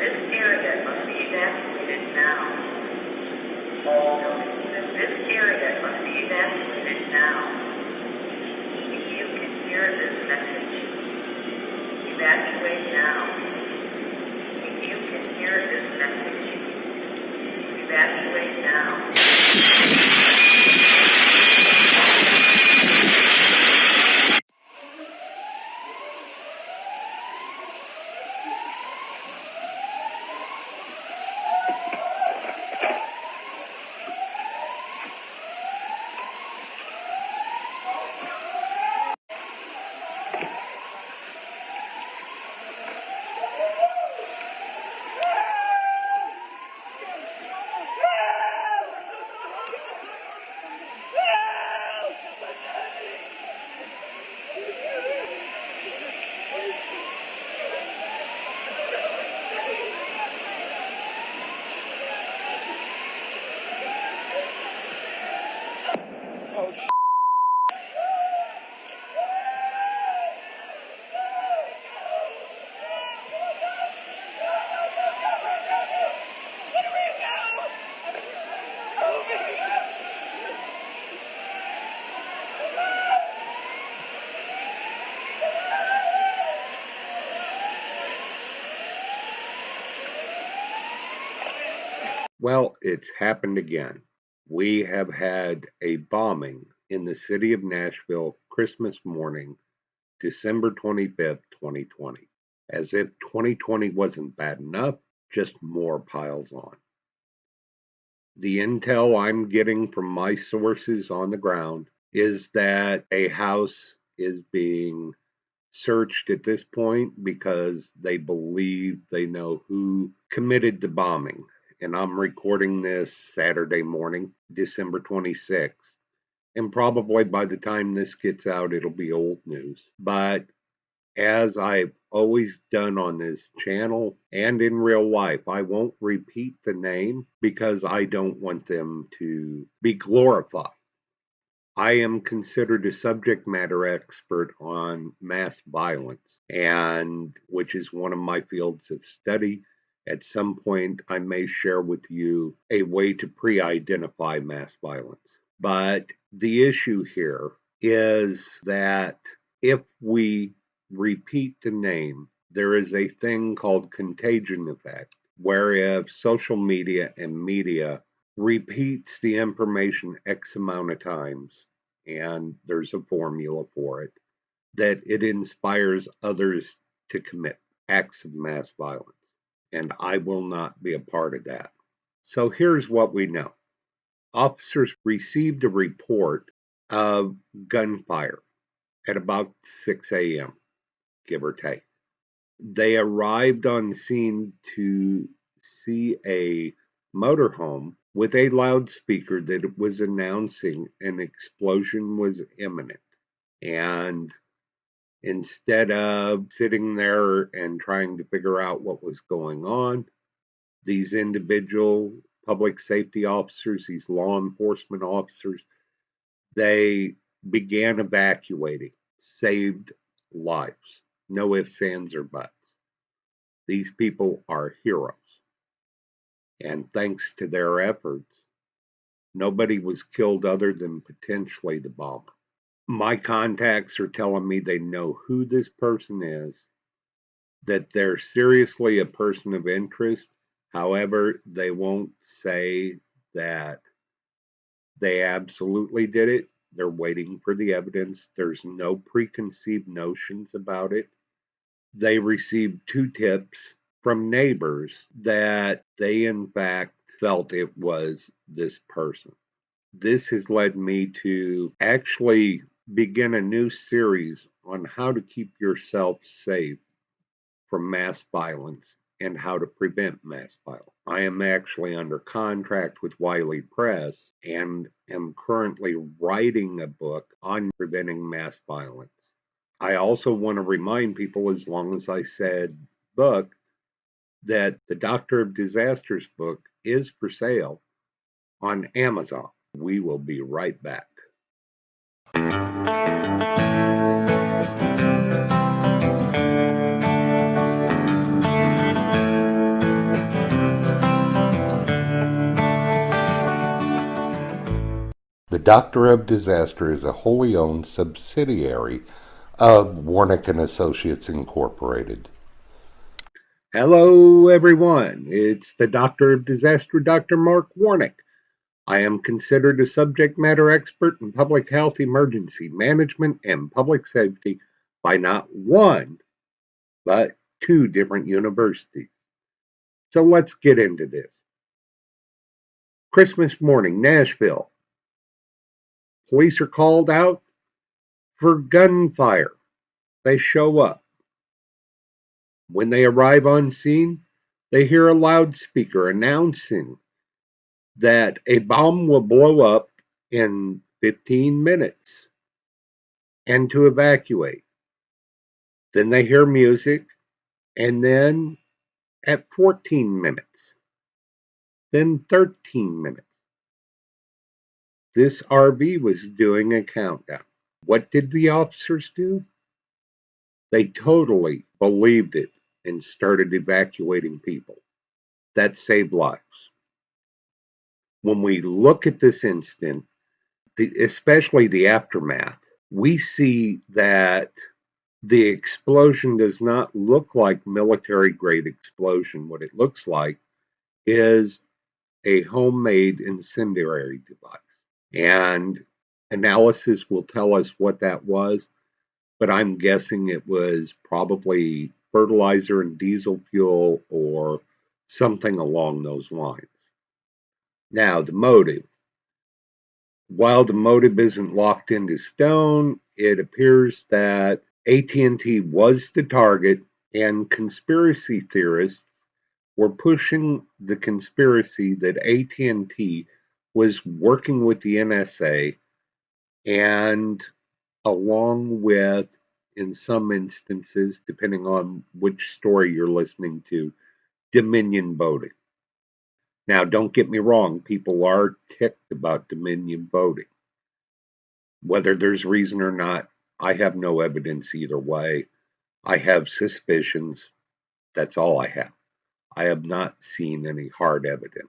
This area must be evacuated now. All buildings in this area must be evacuated now. If you can hear this message, evacuate now. If you can hear this message, evacuate now. Well, it's happened again. We have had a bombing in the city of Nashville Christmas morning, December 25th, 2020. As if 2020 wasn't bad enough, just more piles on. The intel I'm getting from my sources on the ground is that a house is being searched at this point because they believe they know who committed the bombing. And I'm recording this Saturday morning, December 26th. And probably by the time this gets out, it'll be old news. But as I've always done on this channel and in real life, I won't repeat the name because I don't want them to be glorified. I am considered a subject matter expert on mass violence, and which is one of my fields of study. At some point, I may share with you a way to pre-identify mass violence. But the issue here is that if we repeat the name, there is a thing called contagion effect, where if social media and media repeats the information X amount of times, and there's a formula for it, that it inspires others to commit acts of mass violence. And I will not be a part of that. So here's what we know. Officers received a report of gunfire at about 6 a.m., give or take. They arrived on scene to see a motorhome with a loudspeaker that was announcing an explosion was imminent. And instead of sitting there and trying to figure out what was going on, these individual public safety officers, these law enforcement officers, they began evacuating, saved lives. No ifs, ands, or buts. These people are heroes. And thanks to their efforts, nobody was killed other than potentially the bomber. My contacts are telling me they know who this person is, that they're seriously a person of interest. However, they won't say that they absolutely did it. They're waiting for the evidence. There's no preconceived notions about it. They received 2 tips from neighbors that they, in fact, felt it was this person. This has led me to actually begin a new series on how to keep yourself safe from mass violence and how to prevent mass violence. I am actually under contract with Wiley Press and am currently writing a book on preventing mass violence. I also want to remind people, as long as I said book, that the Doctor of Disasters book is for sale on Amazon. We will be right back. Doctor of Disaster is a wholly owned subsidiary of Warnick and Associates Incorporated. Hello, everyone. It's the Doctor of Disaster, Dr. Mark Warnick. I am considered a subject matter expert in public health, emergency management, and public safety by not one, but two different universities. So let's get into this. Christmas morning, Nashville. Police are called out for gunfire. They show up. When they arrive on scene, they hear a loudspeaker announcing that a bomb will blow up in 15 minutes and to evacuate. Then they hear music, and then at 14 minutes, then 13 minutes, this RV was doing a countdown. What did the officers do? They totally believed it and started evacuating people. That saved lives. When we look at this incident, especially the aftermath, we see that the explosion does not look like military grade explosion. What it looks like is a homemade incendiary device. And analysis will tell us what that was, but I'm guessing it was probably fertilizer and diesel fuel or something along those lines. Now, the motive. While the motive isn't locked into stone, it appears that AT&T was the target, and conspiracy theorists were pushing the conspiracy that AT&T was working with the NSA and along with, in some instances, depending on which story you're listening to, Dominion voting. Now, don't get me wrong, people are ticked about Dominion voting. Whether there's reason or not, I have no evidence either way. I have suspicions. That's all I have. I have not seen any hard evidence.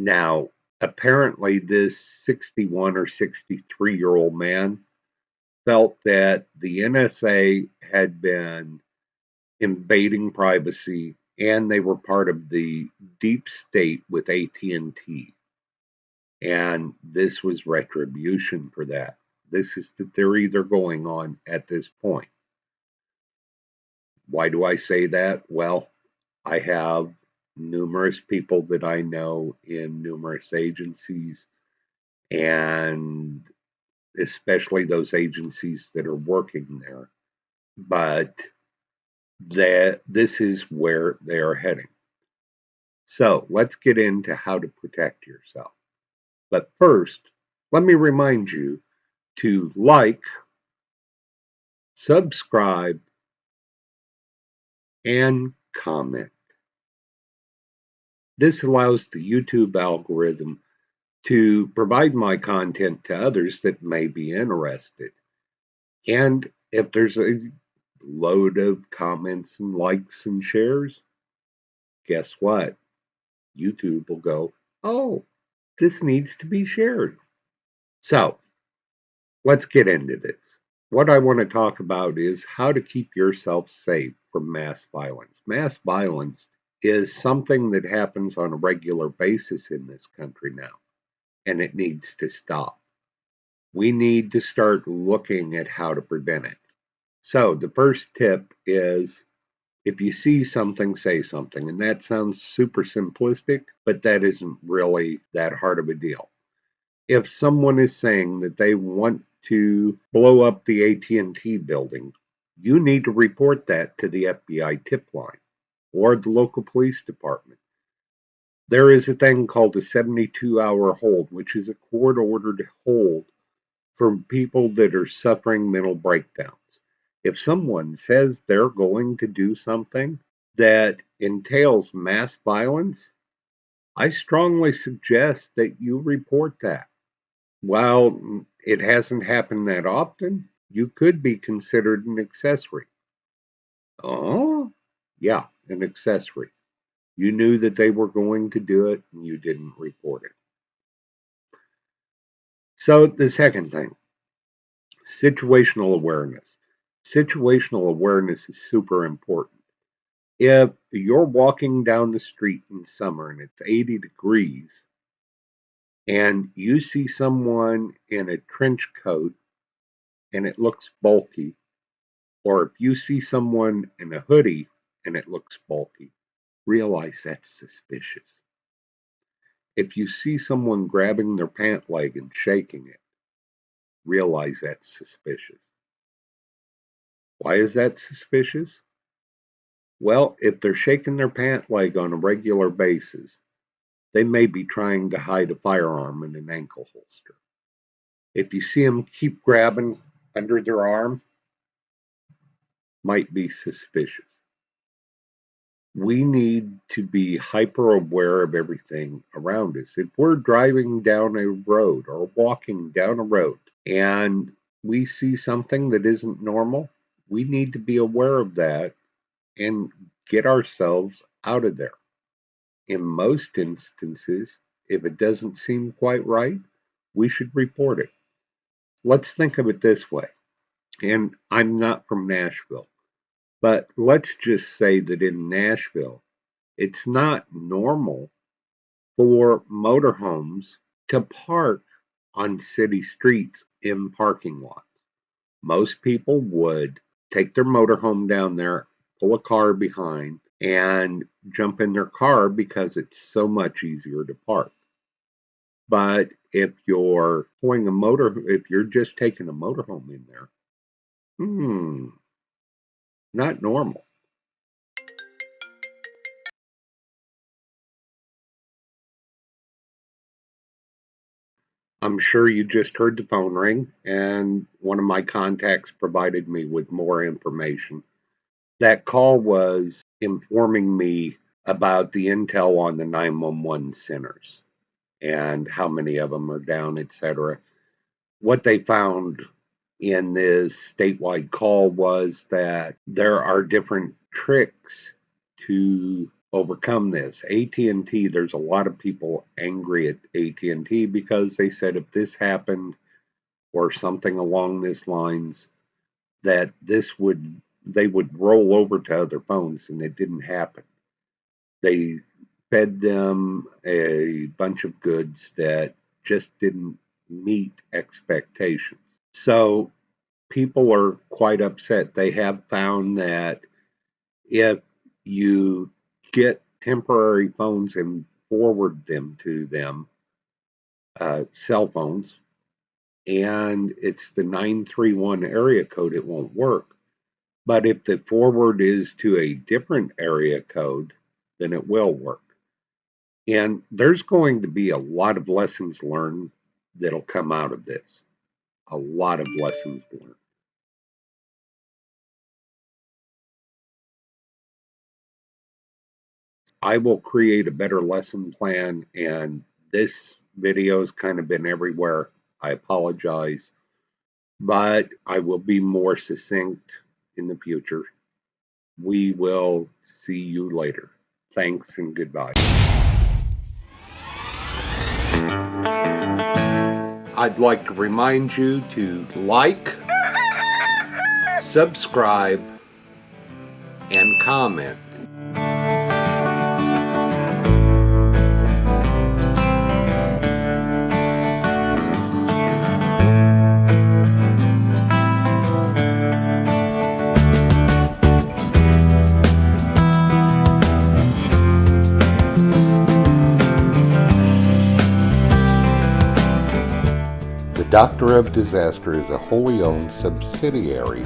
Now, apparently, this 61 or 63-year-old man felt that the NSA had been invading privacy and they were part of the deep state with AT&T. And this was retribution for that. This is the theory they're going on at this point. Why do I say that? Well, I have numerous people that I know in numerous agencies, and especially those agencies that are working there. But that this is where they are heading. So let's get into how to protect yourself. But first, let me remind you to like, subscribe, and comment. This allows the YouTube algorithm to provide my content to others that may be interested. And if there's a load of comments and likes and shares, guess what? YouTube will go, oh, this needs to be shared. So let's get into this. What I want to talk about is how to keep yourself safe from mass violence. Mass violence is something that happens on a regular basis in this country now, and it needs to stop. We need to start looking at how to prevent it. So, the first tip is if you see something, say something. And that sounds super simplistic, but that isn't really that hard of a deal. If someone is saying that they want to blow up the AT&T building, you need to report that to the FBI tip line or the local police department. There is a thing called a 72-hour hold, which is a court-ordered hold for people that are suffering mental breakdowns. If someone says they're going to do something that entails mass violence, I strongly suggest that you report that. While it hasn't happened that often, you could be considered an accessory. Oh, yeah, an accessory. You knew that they were going to do it and you didn't report it. So the second thing, situational awareness. Situational awareness is super important. If you're walking down the street in summer and it's 80 degrees and you see someone in a trench coat and it looks bulky, or if you see someone in a hoodie and it looks bulky, realize that's suspicious. If you see someone grabbing their pant leg and shaking it, realize that's suspicious. Why is that suspicious? Well, if they're shaking their pant leg on a regular basis, they may be trying to hide a firearm in an ankle holster. If you see them keep grabbing under their arm, might be suspicious. We need to be hyper aware of everything around us. If we're driving down a road or walking down a road and we see something that isn't normal, we need to be aware of that and get ourselves out of there. In most instances, if it doesn't seem quite right, we should report it. Let's think of it this way. And I'm not from Nashville, but let's just say that in Nashville, it's not normal for motorhomes to park on city streets in parking lots. Most people would take their motorhome down there, pull a car behind, and jump in their car because it's so much easier to park. But if you're just taking a motorhome in there, not normal. I'm sure you just heard the phone ring, and one of my contacts provided me with more information. That call was informing me about the intel on the 911 centers and how many of them are down, etc. What they found in this statewide call was that there are different tricks to overcome this. AT&T, there's a lot of people angry at AT&T because they said if this happened or something along these lines that they would roll over to other phones, and it didn't happen. They fed them a bunch of goods that just didn't meet expectations. So people are quite upset. They have found that if you get temporary phones and forward them to them, cell phones, and it's the 931 area code, it won't work. But if the forward is to a different area code, then it will work. And there's going to be a lot of lessons learned that'll come out of this. A lot of lessons learned. I will create a better lesson plan, and this video has kind of been everywhere. I apologize, but I will be more succinct in the future. We will see you later. Thanks and goodbye. I'd like to remind you to like, subscribe, and comment. The Doctor of Disaster is a wholly owned subsidiary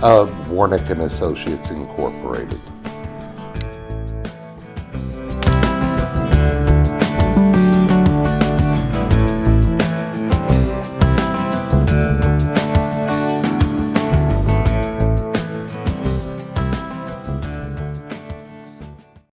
of Warnick & Associates Incorporated.